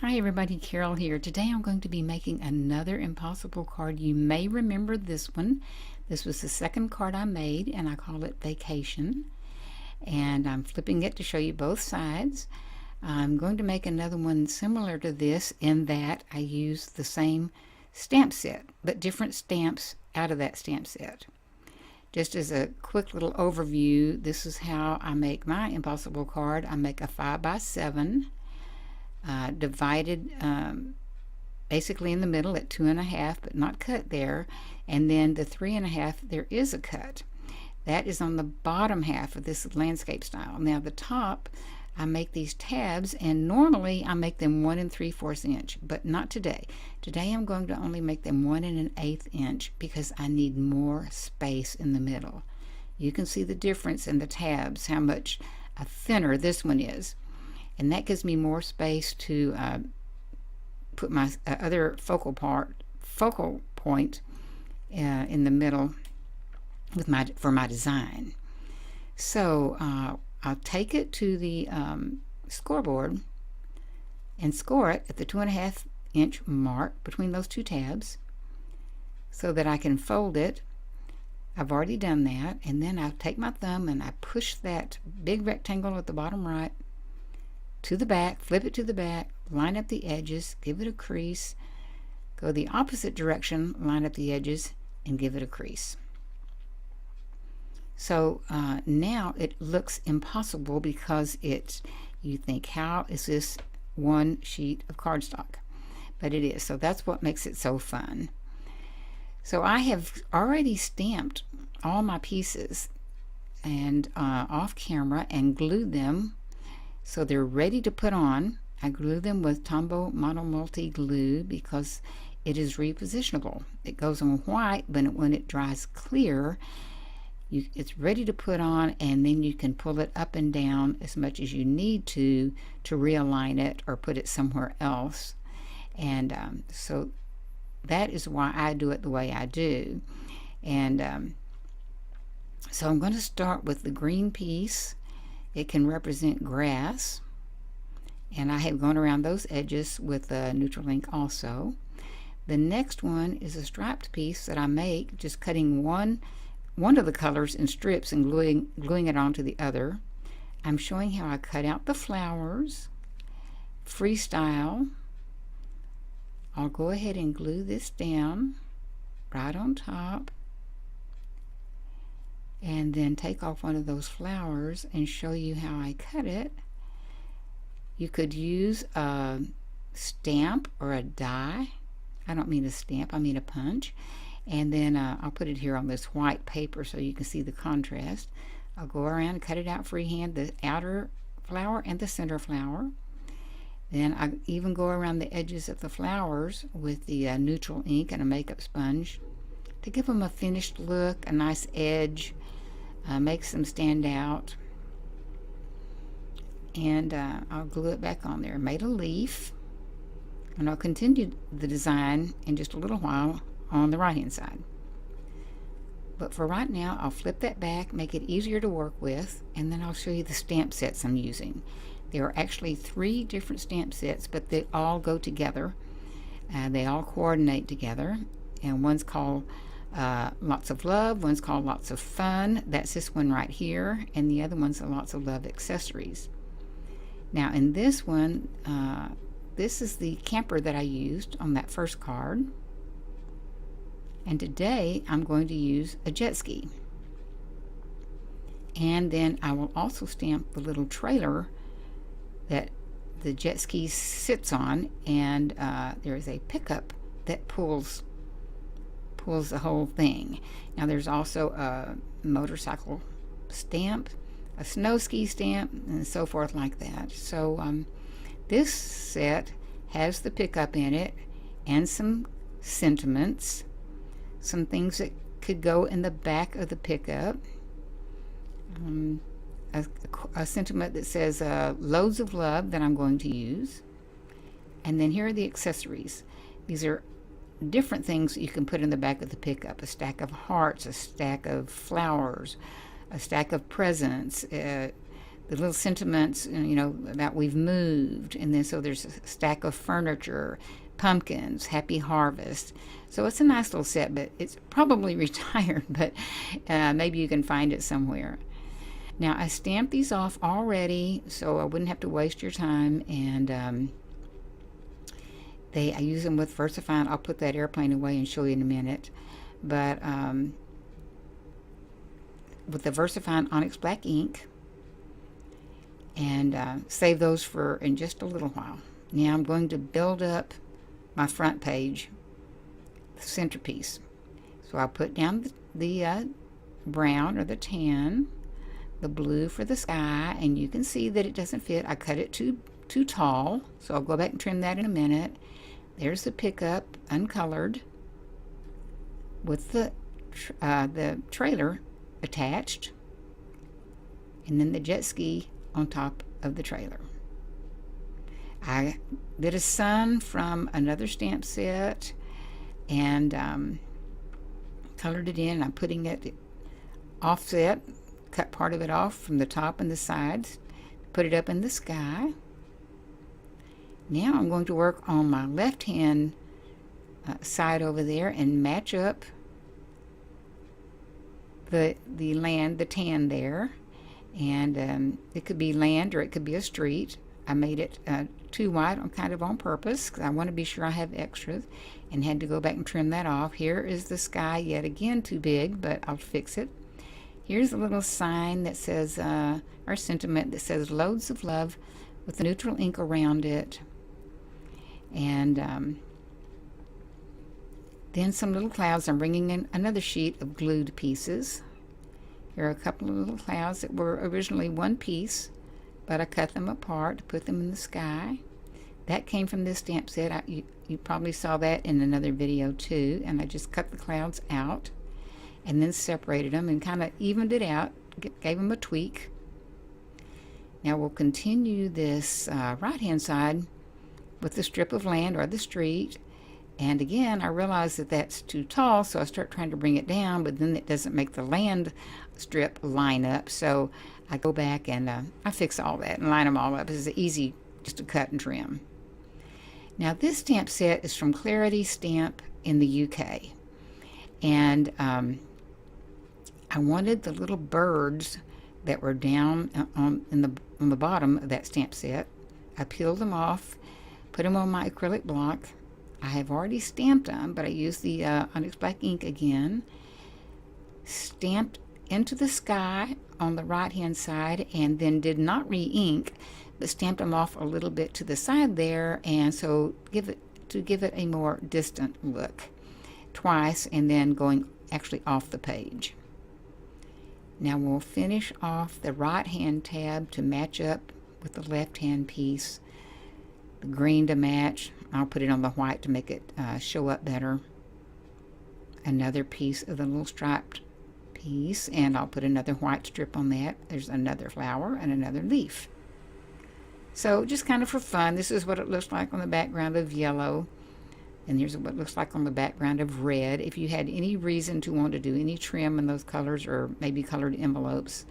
Hi everybody, Carol here. Today I'm going to be making another Impossible card. You may remember this one. This was the second card I made and I call it Vacation. And I'm flipping it to show you both sides. I'm going to make another one similar to this in that I use the same stamp set, but different stamps out of that stamp set. Just as a quick little overview, this is how I make my Impossible card. I make a 5x7. Divided basically in the middle at 2.5, but not cut there, and then the 3.5 there is a cut. That is on the bottom half of this landscape style. Now the top, I make these tabs, and normally I make them 1 3/4 inch, but not today. Today I'm going to only make them 1 1/8 inch because I need more space in the middle. You can see the difference in the tabs, how much thinner this one is. And that gives me more space to put my other focal point in the middle with for my design. So I'll take it to the scoreboard and score it at the 2.5 inch mark between those two tabs so that I can fold it. I've already done that, and then I take my thumb and I push that big rectangle at the bottom right to the back, flip it to the back, line up the edges, give it a crease, go the opposite direction, line up the edges, and give it a crease. So now it looks impossible because you think, how is this one sheet of cardstock? But it is, so that's what makes it so fun. So I have already stamped all my pieces and off camera and glued them so they're ready to put on. I glue them with Tombow Mono Multi glue because it is repositionable. It goes on white, but when it dries clear, it's ready to put on, and then you can pull it up and down as much as you need to realign it or put it somewhere else. And so that is why I do it the way I do. And so I'm going to start with the green piece. It can represent grass, and I have gone around those edges with neutral ink also. The next one is a striped piece that I make, just cutting one of the colors in strips and gluing it onto the other. I'm showing how I cut out the flowers, freestyle. I'll go ahead and glue this down right on top, and then take off one of those flowers and show you how I cut it. You could use a stamp or a die. I don't mean a stamp, I mean a punch. And then I'll put it here on this white paper so you can see the contrast. I'll go around and cut it out freehand, the outer flower and the center flower. Then I even go around the edges of the flowers with the neutral ink and a makeup sponge to give them a finished look, a nice edge, makes them stand out. And I'll glue it back on there. I made a leaf, and I'll continue the design in just a little while on the right hand side. But for right now, I'll flip that back, make it easier to work with, and then I'll show you the stamp sets I'm using. There are actually 3 different stamp sets, but they all go together. They all coordinate together, and one's called Lots of Love, one's called Lots of Fun. That's this one right here, and the other one's Lots of Love Accessories. Now in this one, this is the camper that I used on that first card, and today I'm going to use a jet ski. And then I will also stamp the little trailer that the jet ski sits on, and there is a pickup that pulls the whole thing. Now there's also a motorcycle stamp, a snow ski stamp, and so forth like that. So this set has the pickup in it and some sentiments, some things that could go in the back of the pickup. A sentiment that says loads of love that I'm going to use. And then here are the accessories. These are different things you can put in the back of the pickup: a stack of hearts, a stack of flowers, a stack of presents. the little sentiments, you know, about we've moved, and then so there's a stack of furniture, pumpkins, happy harvest. So it's a nice little set, but it's probably retired, but maybe you can find it somewhere. Now I stamped these off already, so I wouldn't have to waste your time, and I use them with VersaFine. I'll put that airplane away and show you in a minute, but with the VersaFine Onyx Black ink, and save those for in just a little while. Now I'm going to build up my front page, the centerpiece. So I'll put down the brown or the tan, the blue for the sky, and you can see that it doesn't fit. I cut it too tall, so I'll go back and trim that in a minute. There's the pickup, uncolored, with the trailer attached, and then the jet ski on top of the trailer. I did a sun from another stamp set and colored it in. I'm putting it offset, cut part of it off from the top and the sides, put it up in the sky. Now I'm going to work on my left hand side over there and match up the tan there, and it could be land or it could be a street. I made it too white kind of on purpose because I want to be sure I have extras, and had to go back and trim that off. Here is the sky yet again, too big, but I'll fix it. Here's a little sign that says our sentiment that says loads of love with the neutral ink around it, and then some little clouds. I'm bringing in another sheet of glued pieces. Here are a couple of little clouds that were originally one piece, but I cut them apart to put them in the sky. That came from this stamp set. You probably saw that in another video too, and I just cut the clouds out and then separated them and kind of evened it out, gave them a tweak. Now we'll continue this right hand side with the strip of land or the street. And again, I realize that that's too tall, so I start trying to bring it down, but then it doesn't make the land strip line up. So I go back and I fix all that and line them all up. It's easy just to cut and trim. Now this stamp set is from Clarity Stamp in the UK. And I wanted the little birds that were down on the bottom of that stamp set. I peeled them off, put them on my acrylic block. I have already stamped them, but I used the Onyx Black ink again. Stamped into the sky on the right hand side, and then did not re-ink, but stamped them off a little bit to the side there, and so give it a more distant look twice, and then going actually off the page. Now we'll finish off the right hand tab to match up with the left hand piece, the green to match. I'll put it on the white to make it show up better. Another piece of the little striped piece, and I'll put another white strip on that. There's another flower and another leaf. So just kind of for fun, this is what it looks like on the background of yellow, and here's what it looks like on the background of red. If you had any reason to want to do any trim in those colors, or maybe colored envelopes,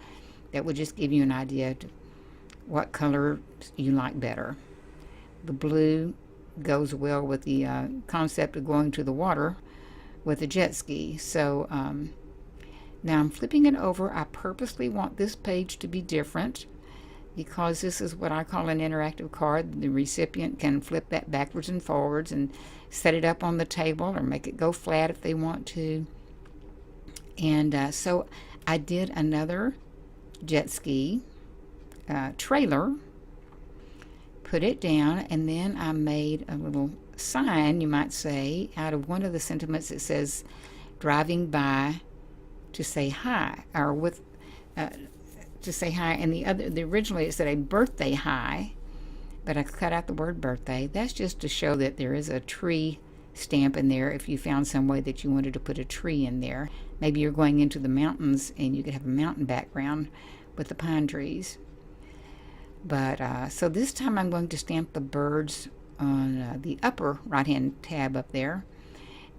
that would just give you an idea to what color you like better. The blue goes well with the concept of going to the water with a jet ski. So now I'm flipping it over. I purposely want this page to be different because this is what I call an interactive card. The recipient can flip that backwards and forwards and set it up on the table or make it go flat if they want to. And so I did another jet ski trailer, put it down, and then I made a little sign, you might say, out of one of the sentiments that says driving by to say hi, or with to say hi, and the originally it said a birthday hi, but I cut out the word birthday. That's just to show that there is a tree stamp in there if you found some way that you wanted to put a tree in there. Maybe you're going into the mountains and you could have a mountain background with the pine trees. But so this time I'm going to stamp the birds on the upper right hand tab up there,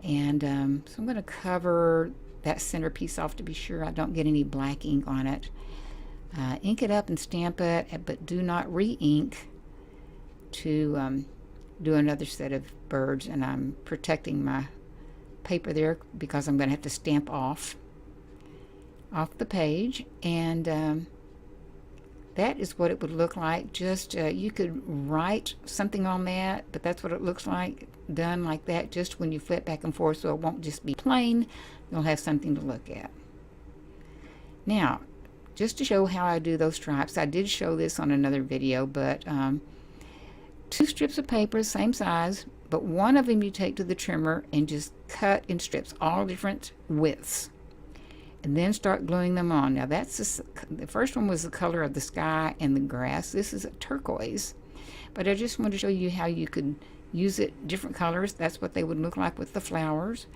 and so I'm going to cover that centerpiece off to be sure I don't get any black ink on it. ink it up and stamp it, but do not re-ink to do another set of birds. And I'm protecting my paper there because I'm going to have to stamp off the page. And that is what it would look like. Just you could write something on that, but that's what it looks like done like that, just when you flip back and forth, so it won't just be plain. You'll have something to look at. Now, just to show how I do those stripes, I did show this on another video, but 2 strips of paper, same size, but one of them you take to the trimmer and just cut in strips, all different widths, and then start gluing them on. Now that's the first one was the color of the sky and the grass. This is a turquoise, but I just want to show you how you could use it different colors. That's what they would look like with the flowers.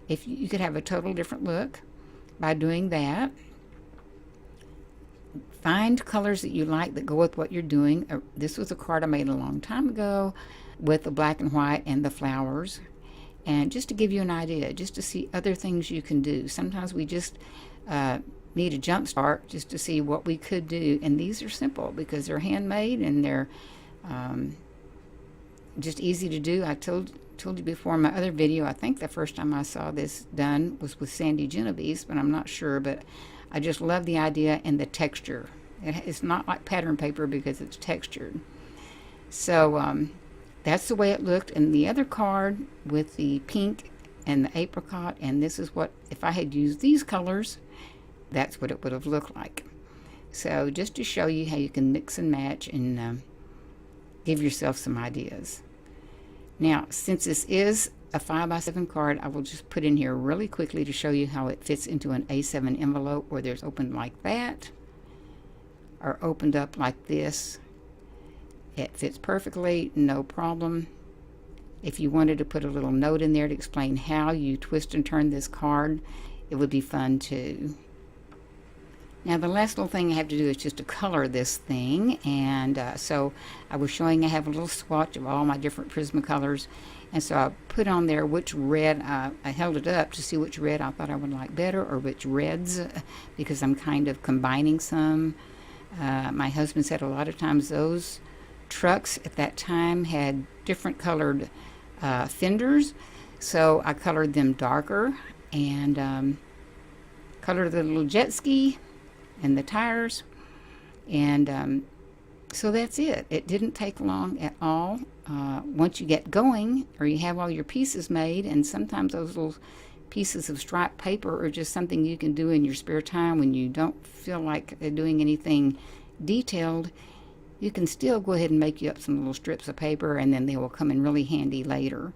If you could have a total different look by doing that. Find colors that you like that go with what you're doing. This was a card I made a long time ago with the black and white and the flowers. And just to give you an idea, just to see other things you can do. Sometimes we just need a jump start just to see what we could do. And these are simple because they're handmade and they're just easy to do. I told you before in my other video, I think the first time I saw this done was with Sandy Genovese, but I'm not sure. But I just love the idea and the texture. It's not like pattern paper because it's textured. So that's the way it looked. And the other card with the pink and the apricot, and this is what, if I had used these colors, that's what it would have looked like. So just to show you how you can mix and match and give yourself some ideas. Now, since this is a 5x7 card, I will just put in here really quickly to show you how it fits into an A7 envelope, whether it's opened like that or opened up like this. It fits perfectly, no problem. If you wanted to put a little note in there to explain how you twist and turn this card, it would be fun too. Now the last little thing I have to do is just to color this thing, and so I was showing I have a little swatch of all my different Prismacolors, and so I put on there which red, I held it up to see which red I thought I would like better, or which reds, because I'm kind of combining some. My husband said a lot of times those trucks at that time had different colored fenders, so I colored them darker and colored the little jet ski and the tires, and so that's it. It didn't take long at all. Once you get going, or you have all your pieces made, and sometimes those little pieces of striped paper are just something you can do in your spare time when you don't feel like doing anything detailed. You can still go ahead and make you up some little strips of paper, and then they will come in really handy later,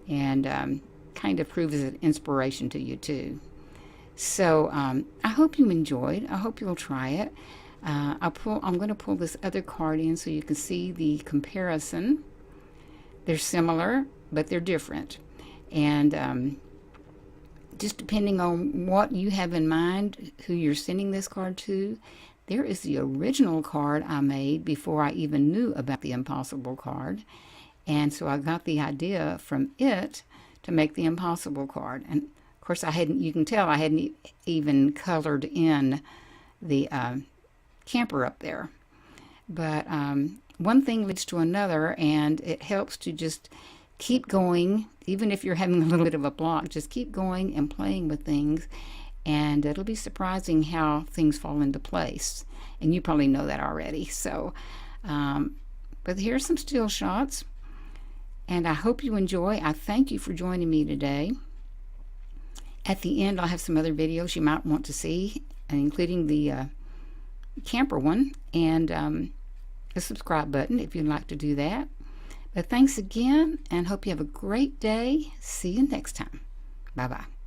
and kind of prove as an inspiration to you too. So I hope you enjoyed. I hope you'll try it. I'm going to pull this other card in so you can see the comparison. They're similar, but they're different. And just depending on what you have in mind, who you're sending this card to, there is the original card I made before I even knew about the Impossible card. And so I got the idea from it to make the Impossible card. And of course, you can tell I hadn't even colored in the camper up there. But one thing leads to another, and it helps to just keep going. Even if you're having a little bit of a block, just keep going and playing with things, and it'll be surprising how things fall into place. And you probably know that already. So, but here's some still shots, and I hope you enjoy. I thank you for joining me today. At the end, I'll have some other videos you might want to see, including the camper one, and the subscribe button if you'd like to do that. But thanks again, and hope you have a great day. See you next time. Bye-bye.